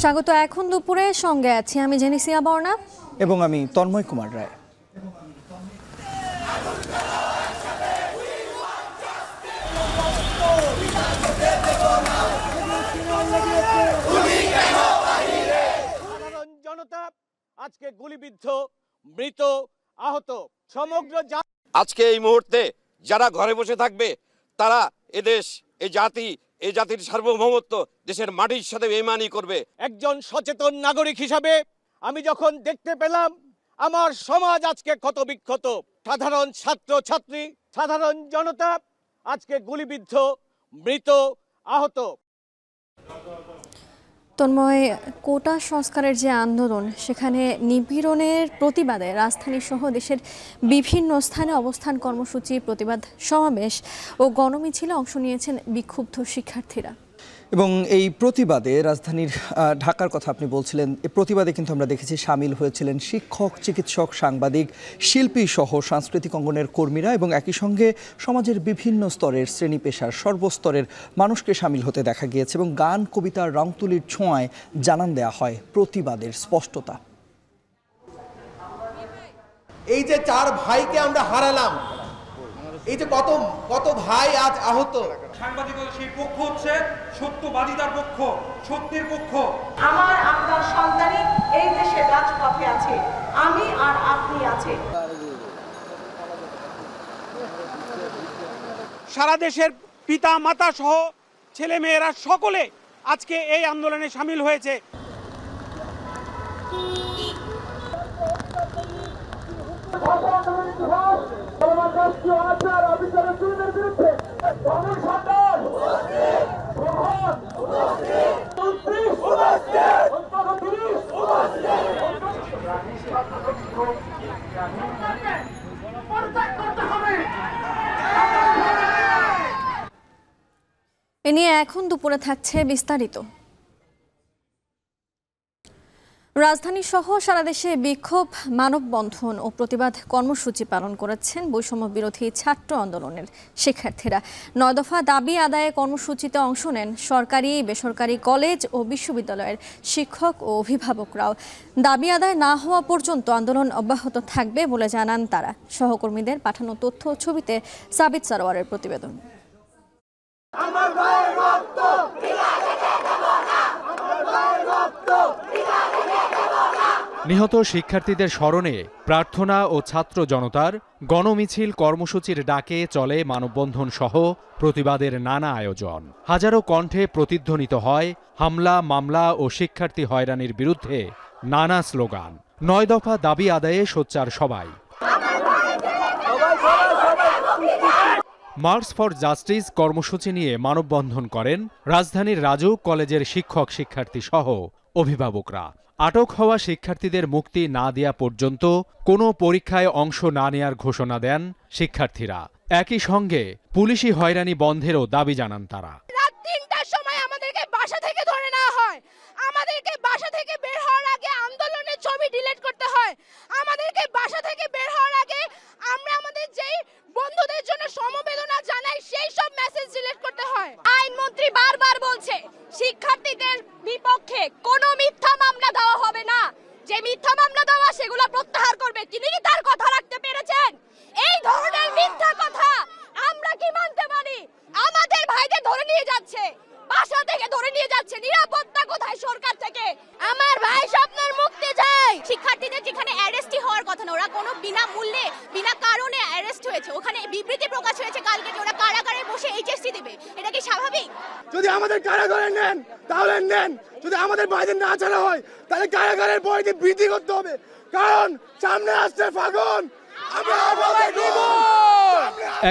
স্বাগত। এখন দুপুরে সঙ্গে আছি আমি জেনিসিয়া বর্ণা এবং আমি তন্ময় কুমার রায়। জনতা আজকে গুলিবিদ্ধ, মৃত, আহত সমগ্র আজকে এই মুহূর্তে যারা ঘরে বসে থাকবে তারা এদেশ, এই জাতির সার্বভৌমত্ব, দেশের মাটির সাথে বেইমানি করবে। একজন সচেতন নাগরিক হিসাবে আমি যখন দেখতে পেলাম আমার সমাজ আজকে ক্ষত বিক্ষত, সাধারণ ছাত্র ছাত্রী, সাধারণ জনতা আজকে গুলিবিদ্ধ, মৃত, আহত। তন্ময়, কোটা সংস্কারের যে আন্দোলন, সেখানে নিপীড়নের প্রতিবাদে রাজধানী সহ দেশের বিভিন্ন স্থানে অবস্থান কর্মসূচি, প্রতিবাদ সমাবেশ ও গণমিছিলে অংশ নিয়েছেন বিক্ষুব্ধ শিক্ষার্থীরা। এবং এই প্রতিবাদে রাজধানীর ঢাকার কথা আপনি বলছিলেন, এই প্রতিবাদে কিন্তু আমরা দেখেছি সামিল হয়েছিলেন শিক্ষক, চিকিৎসক, সাংবাদিক, শিল্পী সহ সাংস্কৃতিক অঙ্গনের কর্মীরা এবং একই সঙ্গে সমাজের বিভিন্ন স্তরের শ্রেণী পেশার সর্বস্তরের মানুষকে সামিল হতে দেখা গিয়েছে এবং গান, কবিতার রংতুলির ছোঁয়ায় জানান দেওয়া হয় প্রতিবাদের স্পষ্টতা। এই যে 4 ভাইকে আমরা হারালাম, এই যে কত ভাই আজ আহত। সাংবাদিকতা সেই পক্ষ হচ্ছে সত্যবাদিতার পক্ষ, সত্যের পক্ষ। আমার আপনার সন্তানই এই দেশে রাজপথে আছে, আমি আর আপনি আছে। সারা দেশের পিতা মাতা সহ ছেলে মেয়েরা সকলে আজকে এই আন্দোলনে সামিল হয়েছে। এ নিয়ে এখন দুপুরে থাকছে বিস্তারিত। রাজধানী সহ সারা দেশে বিক্ষোভ, মানববন্ধন ও প্রতিবাদ কর্মসূচি পালন করেছেন বৈষম্য বিরোধী ছাত্র আন্দোলনের শিক্ষার্থীরা। 9 দফা দাবি আদায়ে কর্মসূচিতে অংশ নেন সরকারি, বেসরকারি কলেজ ও বিশ্ববিদ্যালয়ের শিক্ষক ও অভিভাবকরাও। দাবি আদায় না হওয়া পর্যন্ত আন্দোলন অব্যাহত থাকবে বলে জানান তারা। সহকর্মীদের পাঠানো তথ্য ও ছবিতে সাবিত সারোয়ারের প্রতিবেদন। নিহত শিক্ষার্থীদের স্মরণে প্রার্থনা ও ছাত্র জনতার গণমিছিল কর্মসূচির ডাকে চলে মানববন্ধন সহ প্রতিবাদের নানা আয়োজন। হাজারো কণ্ঠে প্রতিধ্বনিত হয় হামলা, মামলা ও শিক্ষার্থী হয়রানির বিরুদ্ধে নানা স্লোগান। 9 দফা দাবি আদায়ে সোচ্চার সবাই। মার্চ ফর জাস্টিস কর্মসূচি নিয়ে মানববন্ধন করেন রাজধানীর রাজু কলেজের শিক্ষক, শিক্ষার্থী সহ অভিভাবকরা। আটক হওয়া শিক্ষার্থীদের মুক্তি না দেয়া পর্যন্ত কোনো পরীক্ষায় অংশ না নেয়ার ঘোষণা দেন শিক্ষার্থীরা। একই সঙ্গে পুলিশি হয়রানি বন্ধেরও দাবি জানান তারা। রাত 3টার সময় আমাদেরকে বাসা থেকে ধরে নেওয়া হয়, আমাদেরকে বাসা থেকে বের হওয়ার আগে আন্দোলনের ছবি ডিলিট করতে হয়, আমাদেরকে বাসা থেকে বের হওয়ার আগে আমরা আমাদের যেই বন্ধুদের জন্য সমবেদনা জানাই সেই সব মেসেজ ডিলিট করতে হয়। আইনমন্ত্রী বারবার বলছে শিক্ষার্থীদের বিপক্ষে কোনো মিথ্যা মামলা দেওয়া হবে না, যে মিথ্যা মামলা দেওয়া সেগুলো প্রত্যাহার করবে। তিনি কি তার কথা রাখতে পেরেছেন? এই ধরনের মিথ্যা কথা আমরা কি মানতে পারি? আমাদের ভাইদের ধরে নিয়ে যাচ্ছে, বাসা থেকে ধরে নিয়ে যাচ্ছে, নিরাপত্তা কোথায় সরকার থেকে? আমার ভাই স্বপ্নের মুক্তি চাই। শিক্ষার্থীদের যেখানে অ্যারেস্টই হওয়ার কথা না, ওরা কোনো বিনামূল্যে বিনা কারণে অ্যারেস্ট হয়েছে, ওখানে বিবৃতি প্রকাশ হয়েছে কালকে যে ওরা কারাগারে বসে এইচএসসি দেবে। এটা কি স্বাভাবিক? যদি আমাদের কারাগারে নেন তাহলে নেন, যদি আমাদের ভাইদের না ছাড়া হয় তাহলে কারাগারের বইতে বৃদ্ধি করতে হবে, কারণ সামনে আসছে ফাগুন।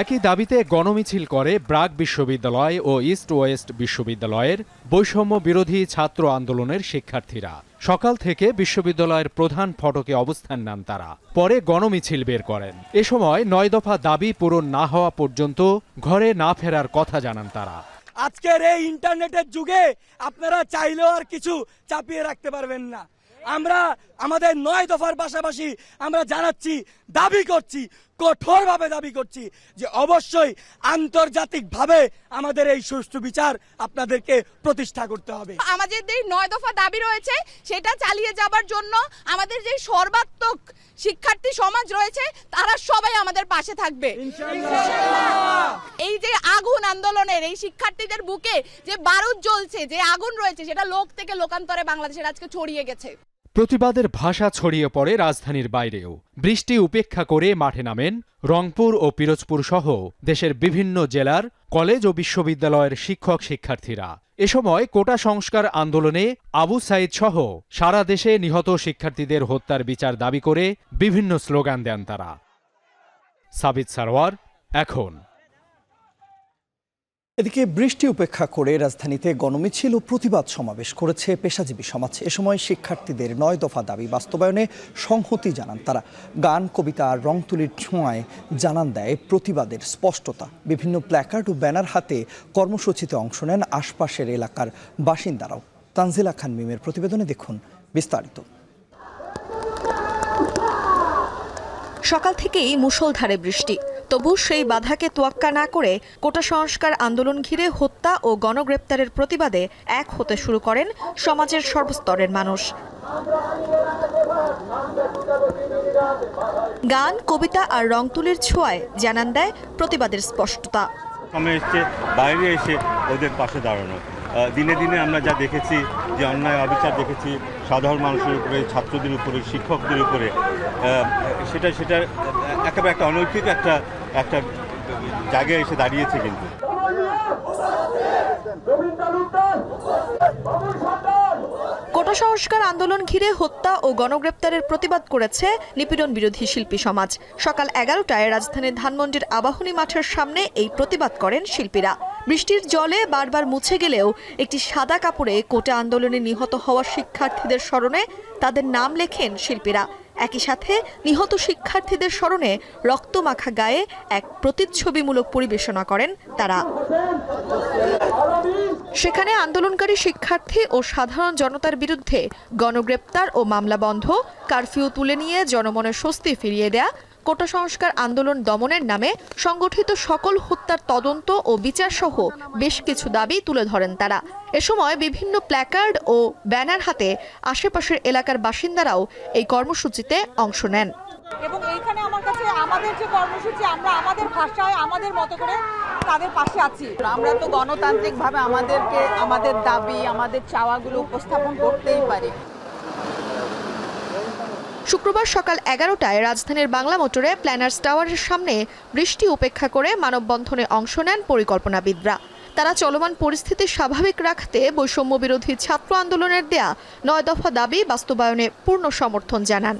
একই দাবিতে গণমিছিল করে ব্রাক বিশ্ববিদ্যালয় ও ইস্ট ওয়েস্ট বিশ্ববিদ্যালয়ের বৈষম্য বিরোধী ছাত্র আন্দোলনের শিক্ষার্থীরা। সকাল থেকে বিশ্ববিদ্যালয়ের প্রধান ফটকে অবস্থান নেন তারা, পরে গণমিছিল বের করেন। এ সময় 9 দফা দাবি পূরণ না হওয়া পর্যন্ত ঘরে না ফেরার কথা জানান তারা। আজকের এই ইন্টারনেটের যুগে আপনারা চাইলেও আর কিছু চাপিয়ে রাখতে পারবেন না। আমরা আমাদের 9 দফার পাশাপাশি আমরা জানাচ্ছি, দাবি করছি কঠোরভাবে দাবি করছি যে অবশ্যই আন্তর্জাতিকভাবে আমাদের এই সুষ্ঠু বিচার আপনাদেরকে প্রতিষ্ঠা করতে হবে। আমাদের যে 9 দফা দাবি রয়েছে সেটা চালিয়ে যাবার জন্য আমাদের যে সর্বাত্মক শিক্ষার্থী সমাজ রয়েছে তারা সবাই আমাদের পাশে থাকবে ইনশাআল্লাহ। এই যে আগুন আন্দোলনের এই শিক্ষার্থীদের বুকে যে বারুদ জ্বলছে, যে আগুন রয়েছে, সেটা লোক থেকে লোকান্তরে বাংলাদেশের আজকে ছড়িয়ে গেছে। প্রতিবাদের ভাষা ছড়িয়ে পড়ে রাজধানীর বাইরেও। বৃষ্টি উপেক্ষা করে মাঠে নামেন রংপুর ও পিরোজপুর সহ দেশের বিভিন্ন জেলার কলেজ ও বিশ্ববিদ্যালয়ের শিক্ষক শিক্ষার্থীরা। এ সময় কোটা সংস্কার আন্দোলনে আবু সাইদ সহ সারা দেশে নিহত শিক্ষার্থীদের হত্যার বিচার দাবি করে বিভিন্ন স্লোগান দেন তারা। সাবিত সারওয়ার, এখন। এদিকে বৃষ্টি উপেক্ষা করে রাজধানীতে গণমিছিল ও প্রতিবাদ সমাবেশ করেছে পেশাজীবী সমাজ। এ সময় শিক্ষার্থীদের 9 দফা দাবি বাস্তবায়নে সংহতি জানান তারা। গান, কবিতা আর রং তুলির ছোঁয়ায় জানান দেয় প্রতিবাদের স্পষ্টতা। বিভিন্ন প্ল্যাকার্ড ও ব্যানার হাতে কর্মসূচিতে অংশ নেন আশপাশের এলাকার বাসিন্দারাও। তানজিলা খান মিমের প্রতিবেদনে দেখুন বিস্তারিত। সকাল থেকেই মুষলধারে বৃষ্টি, তবু সেই বাধাকে তোয়াক্কা না করে কোটা সংস্কার আন্দোলন ঘিরে হত্যা ও গণগ্রেপ্তারের প্রতিবাদে এক হতে শুরু করেন সমাজের সর্বস্তরের মানুষ। গান, কবিতা আর রং তুলির ছোঁয়ায় জানান দেয় প্রতিবাদের স্পষ্টতা। বাইরে এসে ওদের পাশে দাঁড়ানো। দিনে দিনে আমরা যা দেখেছি, যে অন্যায় অবিচার দেখেছি সাধারণ মানুষের উপরে, ছাত্রদের উপরে, শিক্ষকদের উপরে, সেটা একেবারে একটা অনৈতিক একটা জায়গায় এসে দাঁড়িয়েছে। কিন্তু কোটা সংস্কার আন্দোলন ঘিরে হত্যা ও গণগ্রেপ্তারের প্রতিবাদ করেছে নিপীড়ন বিরোধী শিল্পী সমাজ। সকাল 11টায় রাজধানীর ধানমন্ডির আবাহনী মাঠের সামনে এই প্রতিবাদ করেন শিল্পীরা। বৃষ্টির জলে বারবার মুছে গেলেও একটি সাদা কাপড়ে কোটা আন্দোলনে নিহত হওয়া শিক্ষার্থীদের স্মরণে তাদের নাম লেখেন শিল্পীরা। একই সাথে নিহত শিক্ষার্থীদের স্মরণে রক্তমাখা গায়ে এক প্রতিচ্ছবিমূলক পরিবেশনা করেন তারা। সেখানে আন্দোলনকারী শিক্ষার্থী ও সাধারণ জনতার বিরুদ্ধে গণগ্রেপ্তার ও মামলা বন্ধ, কারফিউ তুলে নিয়ে জনমনের স্বস্তি ফিরিয়ে দেয়া, কোটা সংস্কার আন্দোলন দমনের নামে সংগঠিত সকল হত্যার তদন্ত ও বিচার সহ বেশ কিছু দাবি তুলে ধরেন তারা। এ সময় বিভিন্ন প্ল্যাকার্ড ও ব্যানার হাতে আশেপাশের এলাকার বাসিন্দারাও এই কর্মসূচিতে অংশ নেন। এবং এইখানে আমার কাছে আমাদের যে কর্মসূচি, আমরা আমাদের ভাষায় আমাদের মতো করে তাদের পাশে আছি। আমরা তো গণতান্ত্রিকভাবে আমাদের দাবি, আমাদের চাওয়াগুলো উপস্থাপন করতেই পারি। শুক্রবার সকাল 11টায় রাজধানীর বাংলা মোটরে প্ল্যানার্স টাওয়ারের সামনে বৃষ্টি উপেক্ষা করে মানববন্ধনে অংশ নেন পরিকল্পনাবিদরা। তারা চলমান পরিস্থিতি স্বাভাবিক রাখতে বৈষম্য বিরোধী ছাত্র আন্দোলনের দেয়া 9 দফা দাবি বাস্তবায়নে পূর্ণ সমর্থন জানান।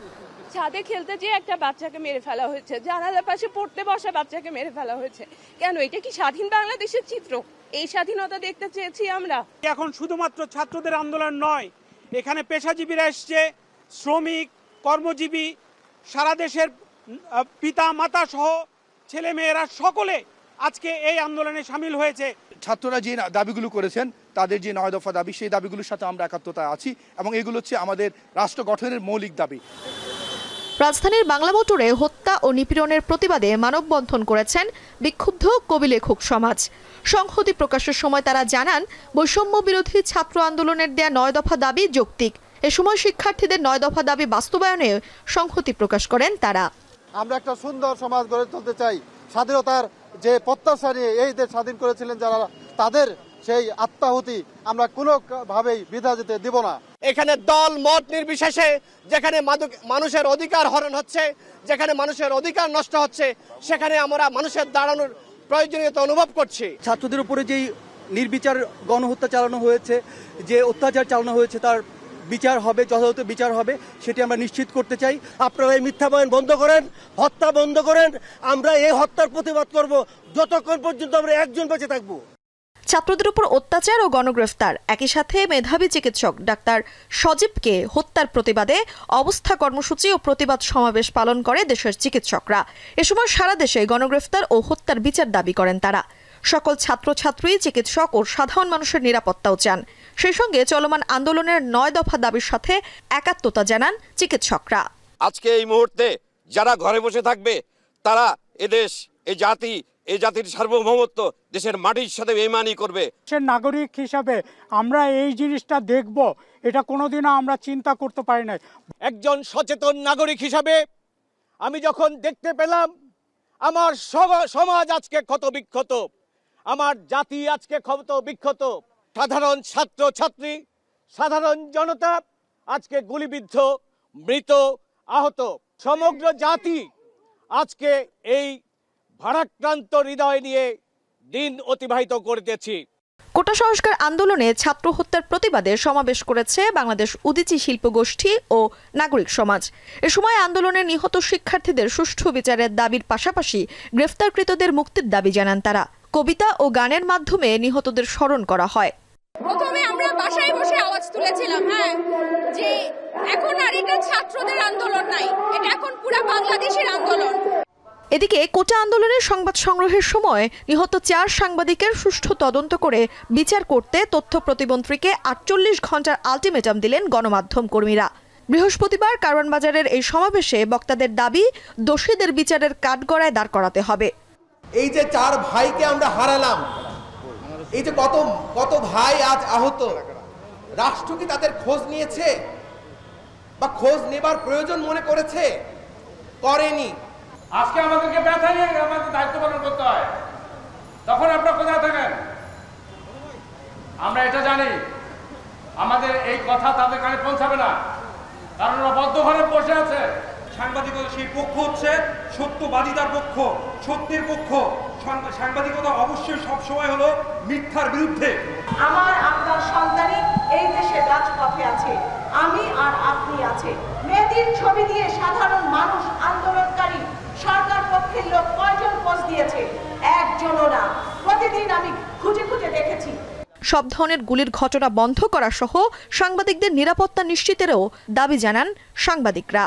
ছাদে খেলতে যেয়ে একটা বাচ্চাকে মেরে ফেলা হয়েছে, জানালার পাশে পড়তে বসা বাচ্চাকে মেরে ফেলা হয়েছে। কেন? এটা কি স্বাধীন বাংলাদেশের চিত্র? এই স্বাধীনতা দেখতে চেয়েছি আমরা। এখন শুধুমাত্র ছাত্রদের আন্দোলন নয়, এখানে পেশাজীবীরা এসছে, শ্রমিক, কর্মজীবী, সারা দেশের পিতা মাতা সহ ছেলে মেয়েরা সকলে আজকে এই আন্দোলনে সামিল হয়েছে। ছাত্ররা যে দাবিগুলো করেছেন, তাদের যে 9 দফা দাবি, সেই দাবিগুলোর সাথে আমরা একাত্মতায় আছি এবং এগুলো হচ্ছে আমাদের রাষ্ট্র গঠনের মৌলিক দাবি। রাজধানীর বাংলা মোটরে হত্যা ও নিপীড়নের প্রতিবাদে মানববন্ধন করেছেন বিক্ষুব্ধ কবি লেখক সমাজ। সংহতি প্রকাশের সময় তারা জানান, বৈষম্য বিরোধী ছাত্র আন্দোলনের দেয়া 9 দফা দাবি যৌক্তিক। এ সময় শিক্ষার্থীদের 9 দফা দাবি বাস্তবায়নে সংহতি প্রকাশ করেন তারা। আমরা একটা সুন্দর সমাজ গড়ে তুলতে চাই। স্বাধীনতার যে প্রত্যাশা নিয়ে এই দেশ স্বাধীন করেছিলেন যারা, তাদের সেই আত্মাহুতি আমরা কোনোভাবেই বৃথা যেতে দিব না। এখানে দল মত নির্বিশেষে যেখানে মানুষের অধিকার হরণ হচ্ছে, যেখানে মানুষের অধিকার নষ্ট হচ্ছে, সেখানে আমরা মানুষের দাঁড়ানোর প্রয়োজনীয়তা অনুভব করছি। ছাত্রদের উপরে যেই নির্বিচার গণহত্যা চালানো হয়েছে, যে অত্যাচার চালানো হয়েছে, তার বিচার হবে, যথাযথ বিচার হবে, সেটি আমরা নিশ্চিত করতে চাই। আপনারা এই মিথ্যা বয়ান বন্ধ করেন, হত্যা বন্ধ করেন। আমরা এই হত্যার প্রতিবাদ করব যতক্ষণ পর্যন্ত আমরা একজন বেঁচে থাকবো। ছাত্রদের উপর অত্যাচার ও গণগ্রেফতার, একই সাথে মেধাবী চিকিৎসক ডাক্তার সজীবকে হত্যার প্রতিবাদে অবস্থা কর্মসূচি ও প্রতিবাদ সমাবেশ পালন করে দেশের চিকিৎসকরা। এ সময় সারা দেশে গণগ্রেফতার ও হত্যার বিচার দাবি করেন তারা। সকল ছাত্রছাত্রী, চিকিৎসক ও সাধারণ মানুষের নিরাপত্তাও চান। সেই সঙ্গে চলমান আন্দোলনের 9 দফা দাবির সাথে একাত্মতা জানান চিকিৎসকরা। আজকে এই মুহূর্তে যারা ঘরে বসে থাকবে তারা এদেশ এই জাতির সার্বভৌমত্ব দেশের মাটির সাথে বেইমানি করবে। দেশের নাগরিক হিসাবে আমরা এই জিনিসটা দেখব, এটা কোনোদিনও আমরা চিন্তা করতে পারি না। একজন সচেতন নাগরিক হিসাবে আমি যখন দেখতে পেলাম আমার সমাজ আজকে ক্ষত বিক্ষত, আমার জাতি আজকে ক্ষত বিক্ষত, সাধারণ ছাত্র ছাত্রী, সাধারণ জনতা আজকে গুলিবিদ্ধ, মৃত, আহত, সমগ্র জাতি আজকে এই ভারাক্রান্ত হৃদয় নিয়ে দিন অতিবাহিত করতেছি। কোটা সংস্কার আন্দোলনে ছাত্র হত্যার প্রতিবাদে সমাবেশ করেছে বাংলাদেশ উদীচী শিল্প গোষ্ঠী ও নাগরিক সমাজ। এ সময় আন্দোলনে নিহত শিক্ষার্থীদের সুষ্ঠু বিচারের দাবির পাশাপাশি গ্রেফতারকৃতদের মুক্তির দাবি জানান তারা। কবিতা ও গানের মাধ্যমে নিহতদের স্মরণ করা হয়। প্রথমে আমরা বাসায় বসে আওয়াজ তুলেছিলাম যে এখন আর এটা ছাত্রদের আন্দোলন নাই, এটা এখন পুরো বাংলাদেশের আন্দোলন। এদিকে কোটা আন্দোলনের সংবাদ সংগ্রহের সময় নিহত 4 সাংবাদিকের সুষ্ঠু তদন্ত করে বিচার করতে তথ্য প্রতিমন্ত্রীকে 48 ঘন্টার আলটিমেটাম দিলেন গণমাধ্যম কর্মীরা। বৃহস্পতিবার কারওয়ান বাজারের এই সমাবেশে বক্তাদের দাবি দোষীদের বিচারের কাঠগড়ায় দাঁড় করাতে হবে। এই যে 4 ভাইকে আমরা হারালাম, এই যে কত ভাই আজ আহত, রাষ্ট্র কি তাদের খোঁজ নিয়েছে বা খোঁজ নেবার প্রয়োজন মনে করেছে? করেনি। আজকে আমাদেরকে ব্যথা নিয়ে আমাদের দায়িত্ব পালন করতে হয়, তখন আপনারা কোথায় থাকেন? আমরা এটা জানি আমাদের এই কথা তাদের কানে পৌঁছাবে না, কারণ ওরা বদ্ধ ঘরে বসে আছে। সাংবাদিকতা সেই পক্ষ হচ্ছে সত্যবাদিতার পক্ষ, সত্যের পক্ষ। সাংবাদিকতা অবশ্যই সবসময় হলো মিথ্যার বিরুদ্ধে। আমার আপনার সন্তানই এই দেশে রাজপথে আছে, আমি আর আপনি আছে। মেয়েদের ছবি দিয়ে সাধারণ মানুষ, আন্দোলনকারী, সরকার পক্ষের লোক কয়জন পোস্ট দিয়েছে? একজনও না। প্রতিদিন আমি খুঁজে খুঁজে দেখেছি। সব ধরনের গুলির ঘটনা বন্ধ করা সহ সাংবাদিকদের নিরাপত্তা নিশ্চিতেরও দাবি জানান সাংবাদিকরা।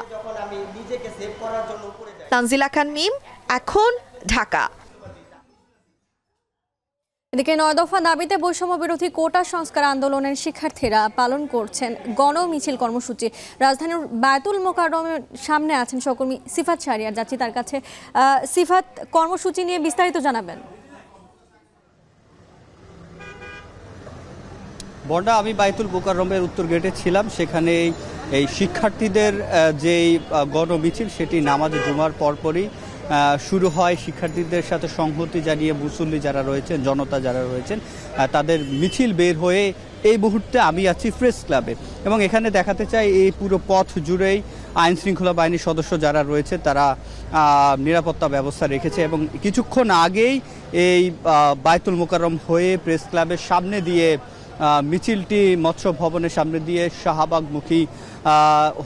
তানজিলা খান মিম, এখন, ঢাকা। এদিকে 9 দফা দাবিতে বৈষম্য বিরোধী কোটা সংস্কার আন্দোলনের শিক্ষার্থীরা পালন করছেন গণমিছিল কর্মসূচি। রাজধানীর বায়তুল মোকাররমের সামনে আছেন সহকর্মী সিফাত শাহরিয়ার, যাচ্ছি তার কাছে। সিফাত, কর্মসূচি নিয়ে বিস্তারিত জানাবেন। বন্ডা, আমি বায়তুল মোকাররমের উত্তর গেটে ছিলাম। সেখানে এই শিক্ষার্থীদের যেই গণমিছিল সেটি নামাজে জুমার পরপরই শুরু হয়। শিক্ষার্থীদের সাথে সংহতি জানিয়ে মুসল্লি যারা রয়েছেন, জনতা যারা রয়েছেন, তাদের মিছিল বের হয়ে এই মুহূর্তে আমি আছি প্রেস ক্লাবে এবং এখানে দেখাতে চাই এই পুরো পথ জুড়েই আইন শৃঙ্খলা বাহিনীর সদস্য যারা রয়েছে তারা নিরাপত্তা ব্যবস্থা রেখেছে এবং কিছুক্ষণ আগেই এই বায়তুল মোকাররম হয়ে প্রেস ক্লাবের সামনে দিয়ে মিছিলটি মৎস্য ভবনের সামনে দিয়ে শাহবাগমুখী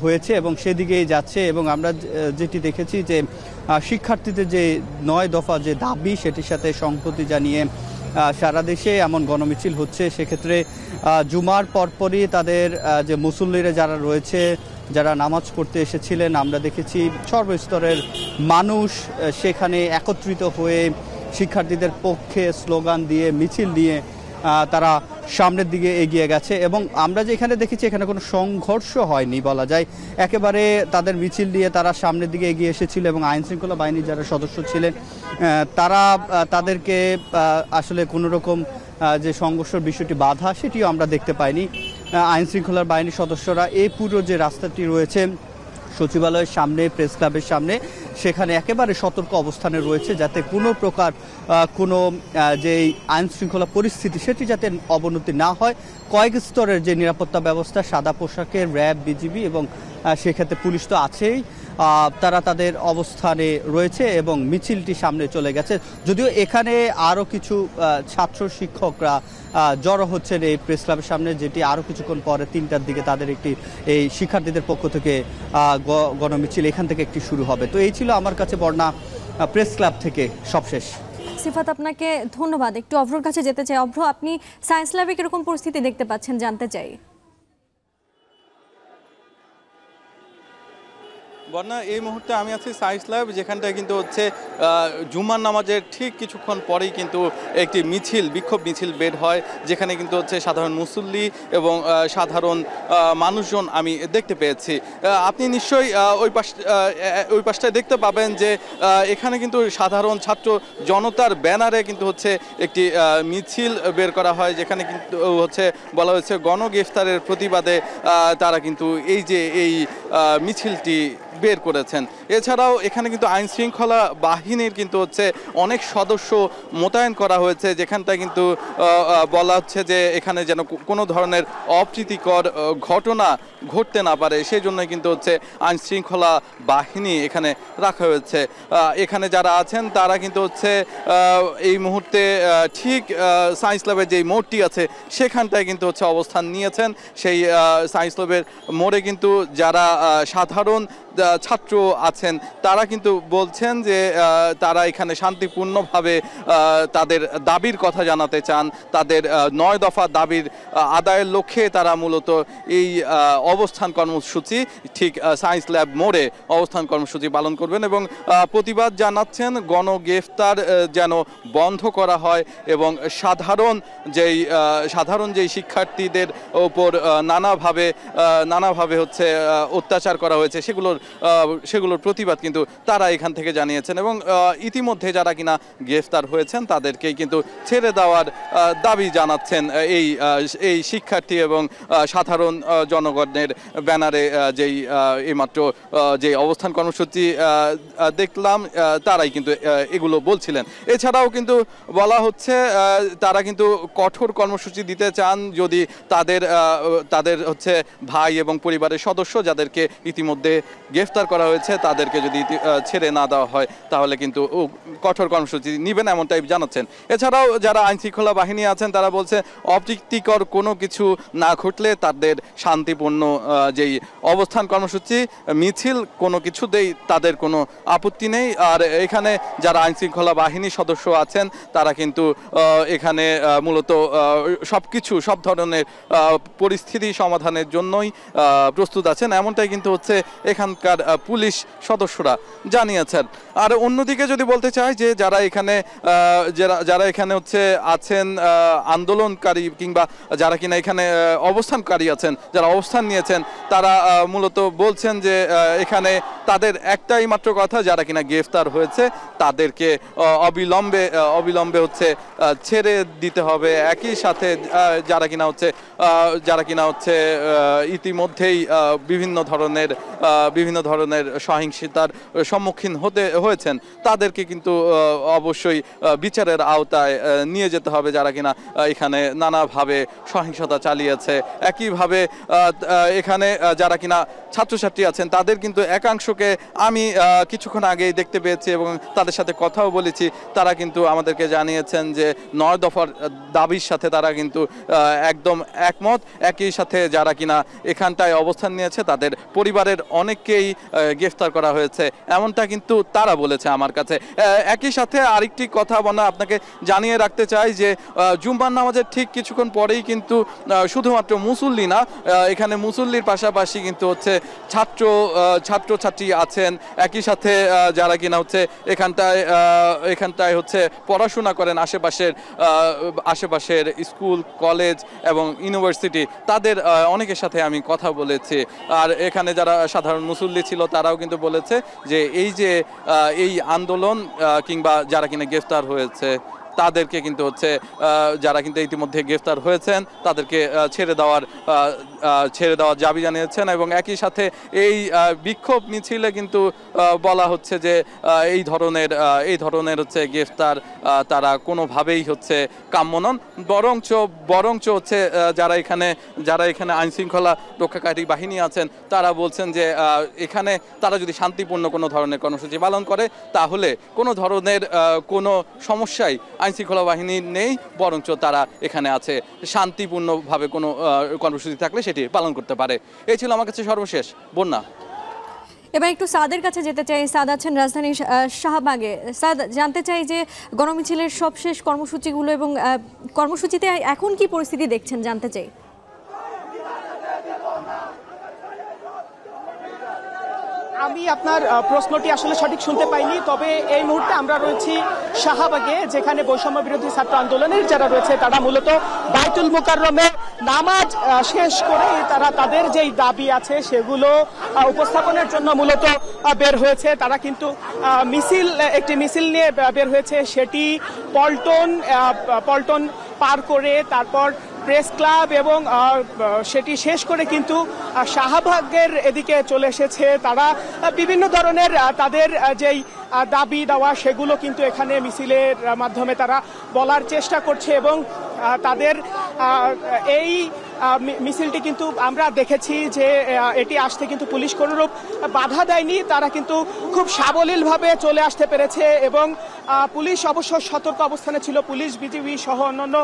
হয়েছে এবং সেদিকেই যাচ্ছে। এবং আমরা যেটি দেখেছি যে শিক্ষার্থীদের যে 9 দফা যে দাবি সেটির সাথে সংহতি জানিয়ে সারা দেশে এমন গণমিছিল হচ্ছে। সেক্ষেত্রে জুমার পরপরই তাদের যে মুসল্লিরা যারা রয়েছে, যারা নামাজ পড়তে এসেছিলেন, আমরা দেখেছি সর্বস্তরের মানুষ সেখানে একত্রিত হয়ে শিক্ষার্থীদের পক্ষে স্লোগান দিয়ে, মিছিল দিয়ে তারা সামনের দিকে এগিয়ে গেছে। এবং আমরা যেখানে দেখেছি এখানে কোনো সংঘর্ষ হয়নি বলা যায়, একেবারে তাদের মিছিল দিয়ে তারা সামনের দিকে এগিয়ে এসেছিল এবং আইন শৃঙ্খলা বাহিনীর যারা সদস্য ছিলেন তারা তাদেরকে আসলে কোনো রকম যে সংঘর্ষের বিষয়টি বাধা সেটিও আমরা দেখতে পাইনি। আইন শৃঙ্খলার বাহিনীর সদস্যরা এই পুরো যে রাস্তাটি রয়েছে সচিবালয়ের সামনে, প্রেস ক্লাবের সামনে, সেখানে একেবারে সতর্ক অবস্থানে রয়েছে যাতে কোনো প্রকার কোনো যে আইন শৃঙ্খলা পরিস্থিতি সেটি যাতে অবনতি না হয়। কয়েক স্তরের যে নিরাপত্তা ব্যবস্থা, সাদা পোশাকের র্যাব, বিজিবি এবং সেক্ষেত্রে পুলিশ তো আছেই, তারা তাদের অবস্থানে রয়েছে এবং মিছিলটি সামনে চলে গেছে। যদিও এখানে আরও কিছু ছাত্র শিক্ষকরা জড়ো হচ্ছেন এই প্রেস ক্লাবের সামনে, যেটি আরও কিছুক্ষণ পরে 3টার দিকে তাদের একটি এই শিক্ষার্থীদের পক্ষ থেকে গণমিছিল এখান থেকে একটি শুরু হবে। তো এই ছিল আমার কাছে বর্ণা প্রেস ক্লাব থেকে সবশেষ। সিফাত, আপনাকে ধন্যবাদ। একটু অভ্রর কাছে যেতে চাই। অভ্র, আপনি সায়েন্স ল্যাবে কিরকম পরিস্থিতি দেখতে পাচ্ছেন জানতে চাই। বন্যা এই মুহূর্তে আমি আছি সায়েন্স ল্যাব, যেখানটায় কিন্তু হচ্ছে জুম্মার নামাজের ঠিক কিছুক্ষণ পরেই কিন্তু একটি বিক্ষোভ মিছিল বের হয়, যেখানে কিন্তু হচ্ছে সাধারণ মুসল্লি এবং সাধারণ মানুষজন আমি দেখতে পেয়েছি। আপনি নিশ্চয়ই ওই পাশটায় দেখতে পাবেন যে এখানে কিন্তু সাধারণ ছাত্র জনতার ব্যানারে কিন্তু হচ্ছে একটি মিছিল বের করা হয়, যেখানে কিন্তু হচ্ছে বলা হয়েছে গণগ্রেফতারের প্রতিবাদে তারা কিন্তু এই মিছিলটি বের করেছেন। এছাড়াও এখানে কিন্তু আইন শৃঙ্খলা বাহিনীর কিন্তু হচ্ছে অনেক সদস্য মোতায়েন করা হয়েছে, যেখানটায় কিন্তু বলা হচ্ছে যে এখানে যেন কোনো ধরনের অপ্রীতিকর ঘটনা ঘটতে না পারে, সেই জন্য কিন্তু হচ্ছে আইন শৃঙ্খলা বাহিনী এখানে রাখা হয়েছে। এখানে যারা আছেন তারা কিন্তু হচ্ছে এই মুহূর্তে ঠিক সায়েন্স ল্যাবের যেই মোড়টি আছে সেখানটায় কিন্তু হচ্ছে অবস্থান নিয়েছেন। সেই সায়েন্স ল্যাবের মোড়ে কিন্তু যারা সাধারণ ছাত্র আছেন তারা কিন্তু বলছেন যে তারা এখানে শান্তিপূর্ণভাবে তাদের দাবির কথা জানাতে চান, তাদের 9 দফা দাবির আদায়ের লক্ষ্যে তারা মূলত এই অবস্থান কর্মসূচি ঠিক সায়েন্স ল্যাব মোড়ে অবস্থান কর্মসূচি পালন করবেন এবং প্রতিবাদ জানাচ্ছেন গণগ্রেফতার যেন বন্ধ করা হয় এবং সাধারণ যেই শিক্ষার্থীদের ওপর নানাভাবে হচ্ছে অত্যাচার করা হয়েছে সেগুলোর প্রতিবাদ কিন্তু তারা এখান থেকে জানিয়েছেন এবং ইতিমধ্যে যারা কিনা গ্রেফতার হয়েছেন তাদেরকেই কিন্তু ছেড়ে দেওয়ার দাবি জানাচ্ছেন এই শিক্ষার্থী এবং সাধারণ জনগণের ব্যানারে এইমাত্র যে অবস্থান কর্মসূচি দেখলাম তারাই কিন্তু এগুলো বলছিলেন। এছাড়াও কিন্তু বলা হচ্ছে তারা কিন্তু কঠোর কর্মসূচি দিতে চান যদি তাদের হচ্ছে ভাই এবং পরিবারের সদস্য যাদেরকে ইতিমধ্যে গ্রেফতার করা হয়েছে তাদেরকে যদি ছেড়ে না দেওয়া হয় তাহলে কিন্তু কঠোর কর্মসূচি নেবেন এমনটাই জানাচ্ছেন। এছাড়াও যারা আইন শৃঙ্খলা বাহিনী আছেন তারা বলছে অপ্রীতিকর কোনো কিছু না ঘটলে তাদের শান্তিপূর্ণ যেই অবস্থান কর্মসূচি মিছিল কোনো কিছুতেই তাদের কোনো আপত্তি নেই। আর এখানে যারা আইন শৃঙ্খলা বাহিনীর সদস্য আছেন তারা কিন্তু এখানে মূলত সব ধরনের পরিস্থিতি সমাধানের জন্যই প্রস্তুত আছেন এমনটাই কিন্তু হচ্ছে এখানকার পুলিশ সদস্যরা জানিয়েছেন। আর অন্যদিকে যদি বলতে চাই যে যারা এখানে হচ্ছে আছেন আন্দোলনকারী কিংবা যারা কিনা এখানে অবস্থানকারী আছেন, যারা অবস্থান নিয়েছেন তারা মূলত বলছেন যে এখানে তাদের একটাই মাত্র কথা, যারা কিনা গ্রেফতার হয়েছে তাদেরকে অবিলম্বে হচ্ছে ছেড়ে দিতে হবে। একই সাথে যারা কিনা হচ্ছে ইতিমধ্যেই বিভিন্ন ধরনের সহিংসতার সম্মুখীন হয়েছেন তাদেরকে কিন্তু অবশ্যই বিচারের আওতায় নিয়ে যেতে হবে, যারা কিনা এখানে নানাভাবে সহিংসতা চালিয়েছে। একইভাবে এখানে যারা কিনা ছাত্রছাত্রী আছেন তাদের কিন্তু একাংশকে আমি কিছুক্ষণ আগেই দেখতে পেয়েছি এবং তাদের সাথে কথাও বলেছি। তারা কিন্তু আমাদেরকে জানিয়েছেন যে 9 দফার দাবির সাথে তারা কিন্তু একদম একমত। একই সাথে যারা কিনা এখানটায় অবস্থান নিয়েছে তাদের পরিবারের অনেককেই গ্রেফতার করা হয়েছে এমনটা কিন্তু তারা বলেছে আমার কাছে। একই সাথে আরেকটি কথা আপনাকে জানিয়ে রাখতে চাই যে জুম্মার নামাজের ঠিক কিছুক্ষণ পরেই কিন্তু শুধুমাত্র মুসল্লি না, এখানে মুসল্লির পাশাপাশি কিন্তু হচ্ছে ছাত্রছাত্রী আছেন। একই সাথে যারা কিনা হচ্ছে এখানটায় হচ্ছে পড়াশোনা করেন আশেপাশের স্কুল কলেজ এবং ইউনিভার্সিটি, তাদের অনেকের সাথে আমি কথা বলেছি। আর এখানে যারা সাধারণ মুসল্লি ছিল তারাও কিন্তু বলেছে যে এই আন্দোলন কিংবা যারা কিনা গ্রেফতার হয়েছে তাদেরকে কিন্তু হচ্ছে যারা কিন্তু ইতিমধ্যে গ্রেফতার হয়েছেন তাদেরকে ছেড়ে দেওয়ার দাবি জানিয়েছেন এবং একই সাথে এই বিক্ষোভ মিছিলে কিন্তু বলা হচ্ছে যে এই ধরনের হচ্ছে গ্রেফতার তারা কোনোভাবেই হচ্ছে কাম্য নন, বরঞ্চ হচ্ছে যারা এখানে আইন শৃঙ্খলা রক্ষাকারী বাহিনী আছেন তারা বলছেন যে এখানে তারা যদি শান্তিপূর্ণ কোনো ধরনের কর্মসূচি পালন করে তাহলে কোনো ধরনের কোনো সমস্যাই আইন শৃঙ্খলা বাহিনী নেই, বরঞ্চ তারা এখানে আছে, শান্তিপূর্ণভাবে কোনো কর্মসূচি থাকলে সেটি পালন করতে পারে। এই ছিল আমার কাছে সর্বশেষ। বন্যা, এবার একটু সাদের কাছে যেতে চাই। সাদ আছেন রাজধানীর শাহবাগে। সাদ, জানতে চাই যে গণমিছিলের সবশেষ কর্মসূচিগুলো এবং কর্মসূচিতে এখন কি পরিস্থিতি দেখছেন জানতে চাই। আমি আপনার প্রশ্নটি আসলে সঠিক শুনতে পাইনি, তবে এই মুহূর্তে আমরা রয়েছি শাহবাগে, যেখানে বৈষম্য বিরোধী ছাত্র আন্দোলনের যারা রয়েছে তারা মূলত বাইতুল মুকাররমে নামাজ শেষ করে তারা তাদের যেই দাবি আছে সেগুলো উপস্থাপনের জন্য মূলত বের হয়েছে। তারা কিন্তু একটি মিছিল নিয়ে বের হয়েছে, সেটি পল্টন পার করে তারপর প্রেস ক্লাব এবং সেটি শেষ করে কিন্তু শাহবাগের এদিকে চলে এসেছে। তারা বিভিন্ন ধরনের তাদের যেই দাবি দেওয়া সেগুলো কিন্তু এখানে মিছিলের মাধ্যমে তারা বলার চেষ্টা করছে এবং তাদের এই মিছিলটি কিন্তু আমরা দেখেছি যে এটি আসতে কিন্তু পুলিশ কোনোরূপ বাধা দেয়নি, তারা কিন্তু খুব সাবলীলভাবে চলে আসতে পেরেছে এবং পুলিশ অবশ্য সতর্ক অবস্থানে ছিল। পুলিশ, বিজিবি সহ অন্যান্য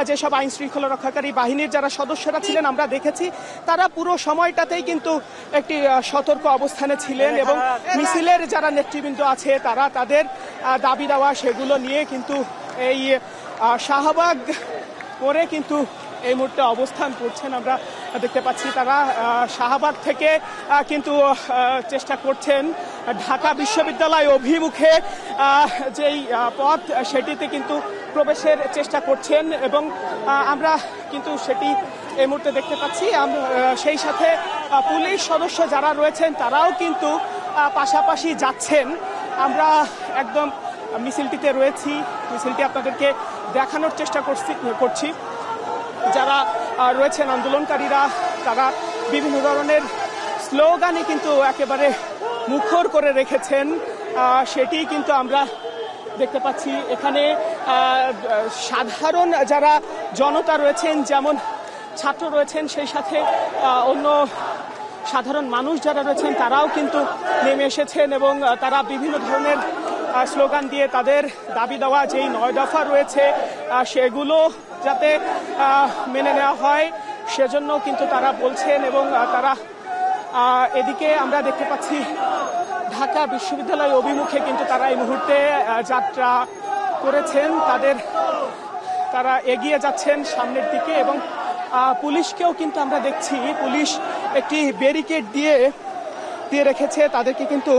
যেসব আইন শৃঙ্খলা রক্ষাকারী বাহিনীর যারা সদস্যরা ছিলেন আমরা দেখেছি তারা পুরো সময়টাতেই কিন্তু একটি সতর্ক অবস্থানে ছিলেন এবং মিছিলের যারা নেতৃবৃন্দ আছে তারা তাদের দাবি দেওয়া সেগুলো নিয়ে কিন্তু এই শাহবাগ করে কিন্তু এই মুহূর্তে অবস্থান করছেন আমরা দেখতে পাচ্ছি। তারা শাহবাগ থেকে কিন্তু চেষ্টা করছেন ঢাকা বিশ্ববিদ্যালয় অভিমুখে যেই পথ সেটিতে কিন্তু প্রবেশের চেষ্টা করছেন এবং আমরা কিন্তু সেটি এই মুহূর্তে দেখতে পাচ্ছি। সেই সাথে পুলিশ সদস্য যারা রয়েছেন তারাও কিন্তু পাশাপাশি যাচ্ছেন। আমরা একদম মিছিলটিতে রয়েছি, মিছিলটি আপনাদেরকে দেখানোর চেষ্টা করছি। যারা রয়েছেন আন্দোলনকারীরা তারা বিভিন্ন ধরনের স্লোগানই কিন্তু একেবারে মুখর করে রেখেছেন, সেটি কিন্তু আমরা দেখতে পাচ্ছি। এখানে সাধারণ যারা জনতা রয়েছেন, যেমন ছাত্র রয়েছেন, সেই সাথে অন্য সাধারণ মানুষ যারা রয়েছেন তারাও কিন্তু নেমে এসেছেন এবং তারা বিভিন্ন ধরনের স্লোগান দিয়ে তাদের দাবি দেওয়া যেই 9 দফা রয়েছে সেগুলো যাতে মেনে নেওয়া হয় সেজন্য কিন্তু তারা বলছেন এবং তারা এদিকে আমরা দেখতে পাচ্ছি ঢাকা বিশ্ববিদ্যালয় অভিমুখে কিন্তু তারা এই মুহূর্তে যাত্রা করেছেন। তারা এগিয়ে যাচ্ছেন সামনের দিকে এবং পুলিশকেও কিন্তু আমরা দেখছি পুলিশ একটি ব্যারিকেড দিয়ে রেখেছে তাদেরকে কিন্তু